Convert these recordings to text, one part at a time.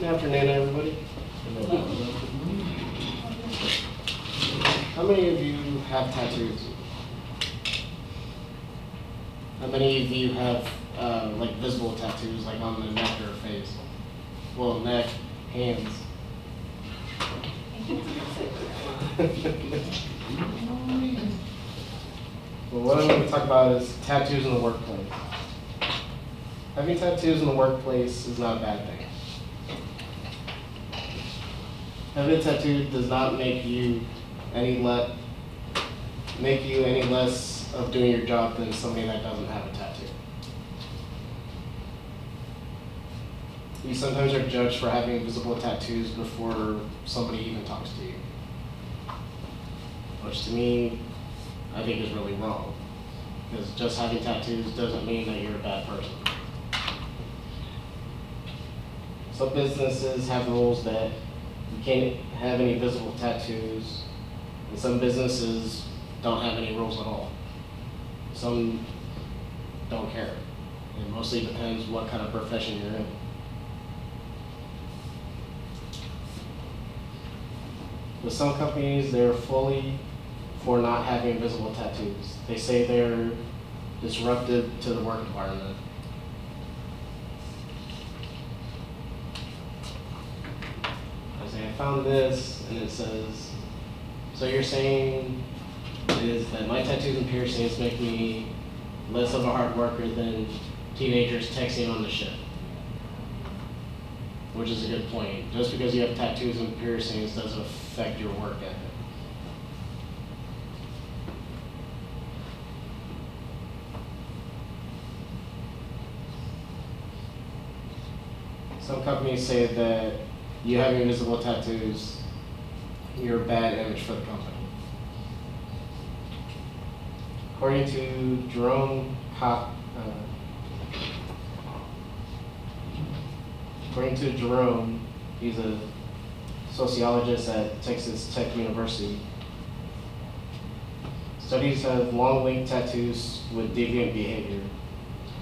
Good afternoon, everybody. How many of you have tattoos? How many of you have like visible tattoos, like on the neck or face? Well, neck, hands. Well, what I'm going to talk about is tattoos in the workplace. Having tattoos in the workplace is not a bad thing. Having a tattoo does not make you any less of doing your job than somebody that doesn't have a tattoo. You sometimes are judged for having visible tattoos before somebody even talks to you, which to me, I think is really wrong. Because just having tattoos doesn't mean that you're a bad person. Some businesses have rules that you can't have any visible tattoos, and some businesses don't have any rules at all. Some don't care. It mostly depends what kind of profession you're in. With some companies, they're fully for not having visible tattoos. They say they're disruptive to the work environment. I found this, and it says, so you're saying is that my tattoos and piercings make me less of a hard worker than teenagers texting on the ship? Which is a good point. Just because you have tattoos and piercings doesn't affect your work ethic. Some companies say that you having visible tattoos, you're a bad image for the company. According to Jerome he's a sociologist at Texas Tech University. Studies have long linked tattoos with deviant behavior.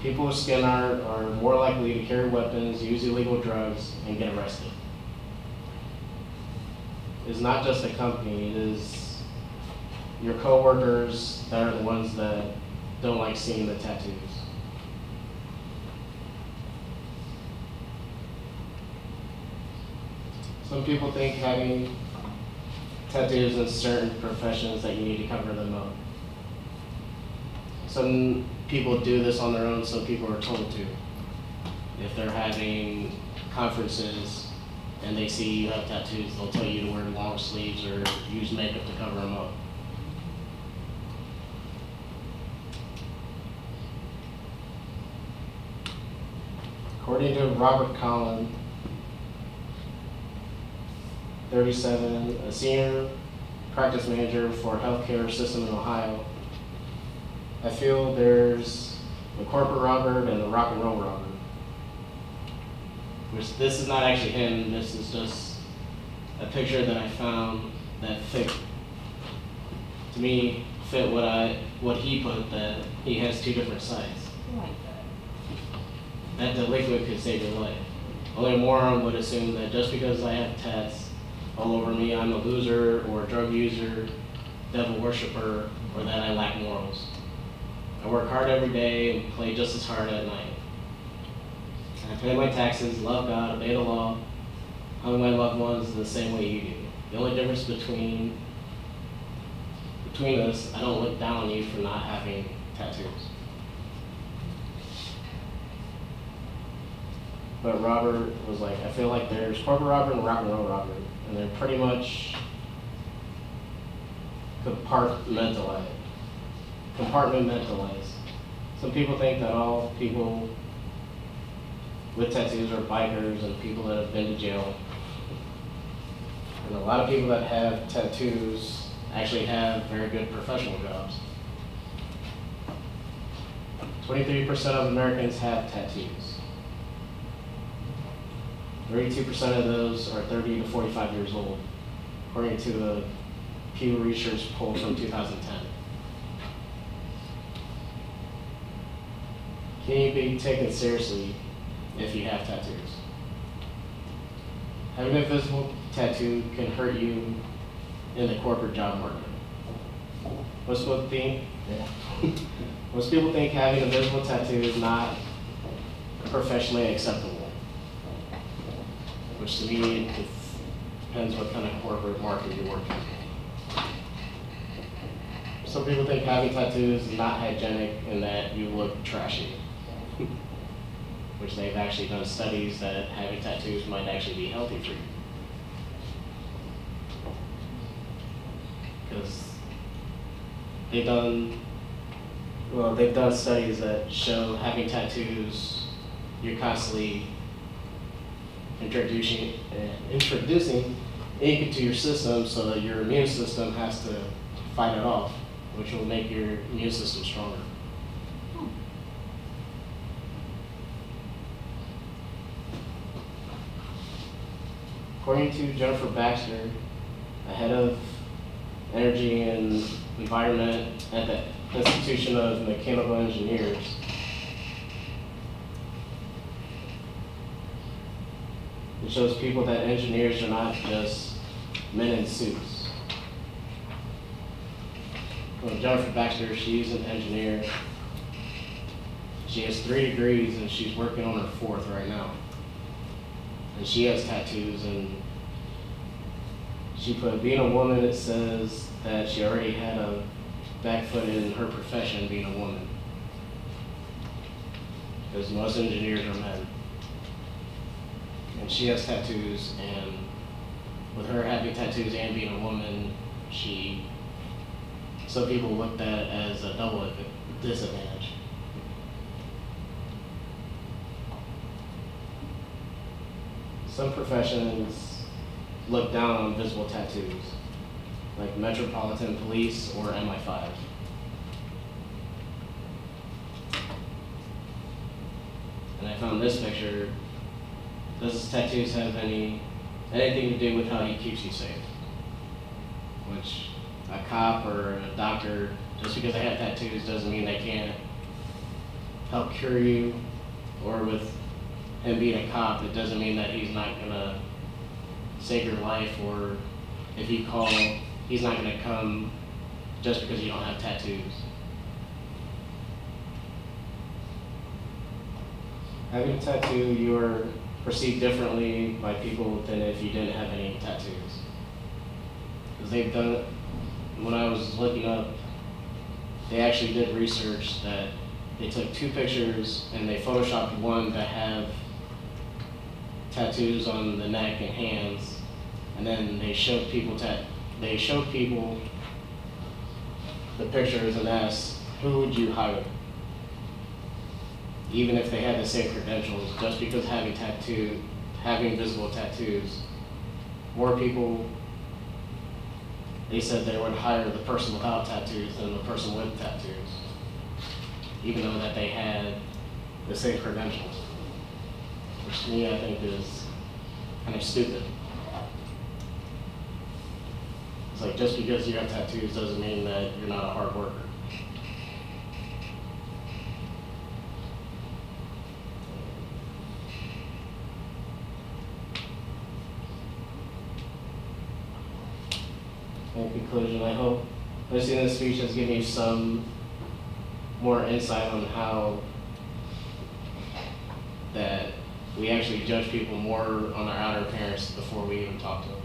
People with skin art are more likely to carry weapons, use illegal drugs, and get arrested. It's not just the company, it is your coworkers that are the ones that don't like seeing the tattoos. Some people think having tattoos in certain professions that you need to cover them up. Some people do this on their own, some people are told to. If they're having conferences and they see you have tattoos, they'll tell you to wear long sleeves or use makeup to cover them up. According to Robert Collin, 37, a senior practice manager for a healthcare system in Ohio, I feel there's the corporate Robert and the rock and roll Robert. Which this is not actually him, this is just a picture that I found that fit, to me, fit what he put, that he has two different sides. That the liquid could save your life. Only a moron would assume that just because I have tats all over me, I'm a loser or a drug user, devil worshiper, or that I lack morals. I work hard every day and play just as hard at night. I pay my taxes, love God, obey the law, hug my loved ones the same way you do. The only difference between us, I don't look down on you for not having tattoos. But Robert was like, I feel like there's corporate Robert and rock and roll Robert, and they're pretty much compartmentalized. Some people think that all people with tattoos are bikers and people that have been to jail. And a lot of people that have tattoos actually have very good professional jobs. 23% of Americans have tattoos. 32% of those are 30 to 45 years old, according to the Pew Research poll from 2010. Can you be taken seriously if you have tattoos? Having a visible tattoo can hurt you in the corporate job market. Most people think, most people think having a visible tattoo is not professionally acceptable, which to me it depends what kind of corporate market you're working in. Some people think having tattoos is not hygienic and that you look trashy, which they've actually done studies that having tattoos might actually be healthy for you. Because they've done studies that show having tattoos, you're constantly introducing ink into your system so that your immune system has to fight it off, which will make your immune system stronger. According to Jennifer Baxter, the head of energy and environment at the Institution of Mechanical Engineers, it shows people that engineers are not just men in suits. Well, Jennifer Baxter, she's an engineer. She has 3 degrees and she's working on her 4th right now. And she has tattoos, and she put, being a woman, it says that she already had a back foot in her profession being a woman. Because most engineers are men. And she has tattoos, and with her having tattoos and being a woman, some people looked at it as a double disadvantage. Some professions look down on visible tattoos, like Metropolitan Police or MI5. And I found this picture. Does his tattoos have anything to do with how he keeps you safe? Which a cop or a doctor, just because they have tattoos doesn't mean they can't help cure you. Or with him being a cop, it doesn't mean that he's not gonna save your life, or if you call, he's not gonna come just because you don't have tattoos. Having a tattoo, you're perceived differently by people than if you didn't have any tattoos. Because they've done, when I was looking up, they actually did research that they took 2 pictures and they photoshopped one that have tattoos on the neck and hands, and then they showed people the pictures and asked, who would you hire? Even if they had the same credentials, just because having visible tattoos, more people, they said they would hire the person without tattoos than the person with tattoos, even though that they had the same credentials, which to me I think is kind of stupid. It's like, just because you have tattoos doesn't mean that you're not a hard worker. In conclusion, I hope listening to this speech has given you some more insight on how that we actually judge people more on their outer appearance before we even talk to them.